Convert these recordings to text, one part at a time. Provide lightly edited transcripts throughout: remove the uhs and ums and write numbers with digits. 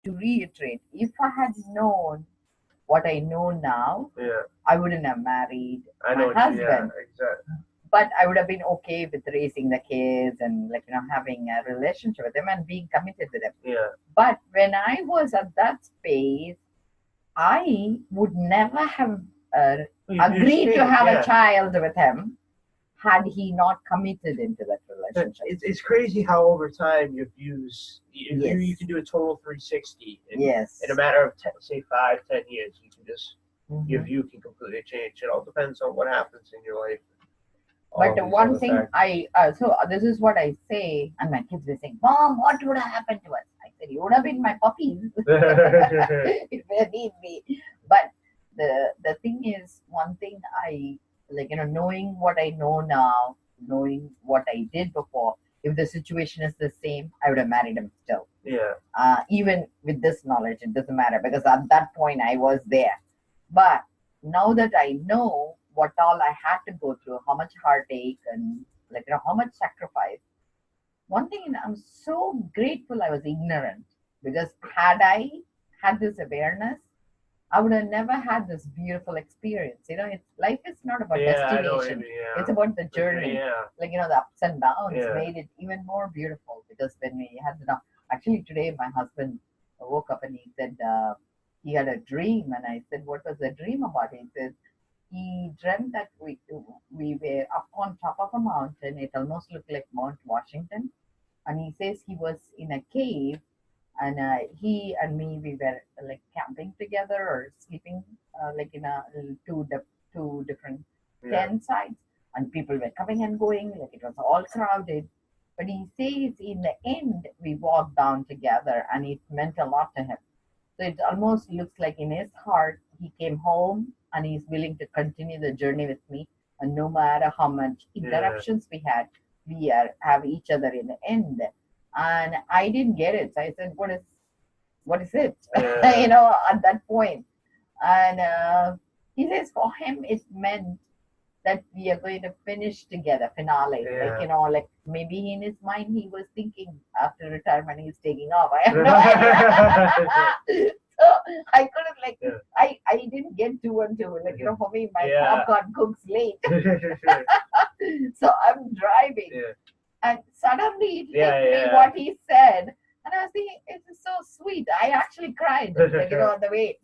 to reiterate, if I had known what I know now, I wouldn't have married my husband. Yeah, exactly. But I would have been okay with raising the kids and having a relationship with them and being committed with them. Yeah. But when I was at that space, I would never have agreed to have a child with him had he not committed into that relationship. It's crazy how over time your views, you can do a total 360. In a matter of, say, 5-10 years, you can just, your view can completely change. It all depends on what happens in your life. But the one thing so this is what I say, and my kids were saying, Mom, what would have happened to us? I said, you would have been my puppies if they need me. But the thing is, one thing I knowing what I know now, knowing what I did before, if the situation is the same, I would have married him still. Yeah. Even with this knowledge, it doesn't matter because at that point I was there. But now that I know what all I had to go through, how much heartache and how much sacrifice. One thing, I'm so grateful I was ignorant, because had I had this awareness, I would have never had this beautiful experience. Life is not about destination. It's about the journey. The ups and downs made it even more beautiful, because when we had actually today my husband woke up and he said he had a dream, and I said, what was the dream about? He said, he dreamt that we were up on top of a mountain. It almost looked like Mount Washington. And he says he was in a cave, and he and me, we were camping together or sleeping in a two different tent sites, and people were coming and going, it was all crowded. But he says in the end, we walked down together, and it meant a lot to him. So it almost looks like in his heart, he came home and he's willing to continue the journey with me. And no matter how much interruptions we had, we have each other in the end. And I didn't get it. So I said, what is it? At that point. And he says for him, it meant that we are going to finish together, finale. Maybe in his mind, he was thinking after retirement, he's taking off. I have no idea. So I couldn't I didn't get two and two. For me, my popcorn cooks late. So I'm driving. And suddenly it hit me what he said. And I was thinking, it's so sweet. I actually cried, on the way.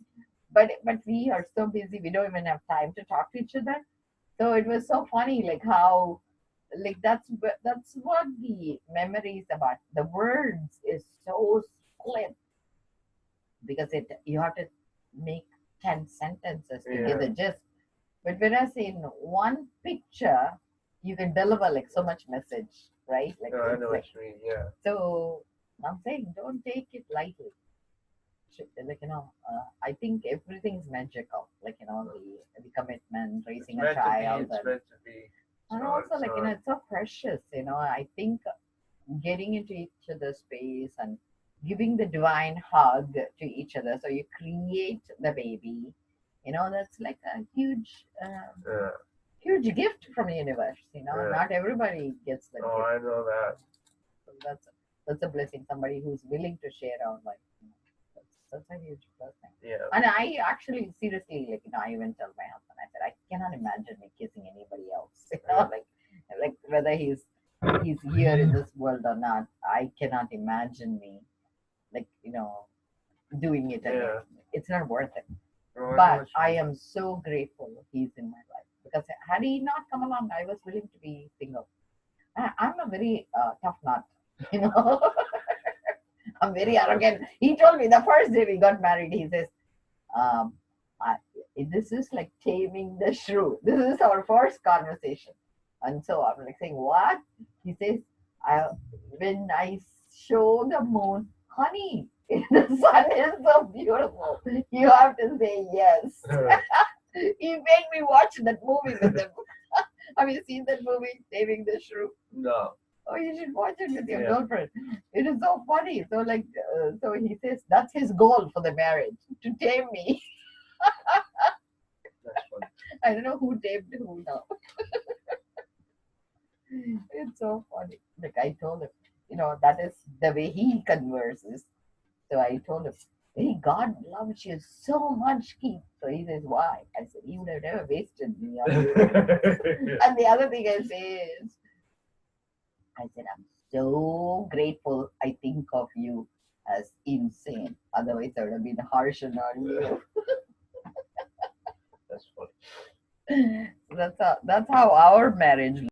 But we are so busy, we don't even have time to talk to each other. So it was so funny, how, that's what the memory is about. The words is so split, because you have to make 10 sentences to get the gist. But whereas in one picture, you can deliver so much message, right? I know what you mean, yeah. So I'm saying, don't take it lightly. I think everything's magical. The commitment, raising a child. It's meant to be. And also, it's so precious. I think getting into each other's space and giving the divine hug to each other. So you create the baby. That's like a huge, huge gift from the universe. Not everybody gets that. Oh, gift. I know that. So that's a blessing. Somebody who's willing to share our life. That's a huge blessing. Yeah. And I actually seriously, I even tell my husband, I said, I cannot imagine me kissing anybody else. Whether he's here in this world or not, I cannot imagine me, doing it again. It's not worth it. But I am so grateful he's in my life, because had he not come along, I was willing to be single. I'm a very tough nut, I'm very arrogant. He told me the first day we got married, he says, this is like taming the shrew. This is our first conversation. And so I'm saying, what? He says, when I show the moon, honey, the sun is so beautiful. You have to say yes. He made me watch that movie with him. Have you seen that movie, Taming the Shrew? No. Oh, you should watch it with your girlfriend. It is so funny. So so he says that's his goal for the marriage, to tame me. That's funny. I don't know who tamed who now. It's so funny. I told him, that is the way he converses. So I told him, hey, God loves you so much, Keith. So he says, why? I said, he would have never wasted me on you. And the other thing I say is, I said, I'm so grateful I think of you as insane. Otherwise, I would have been harsher on you. That's funny. That's how our marriage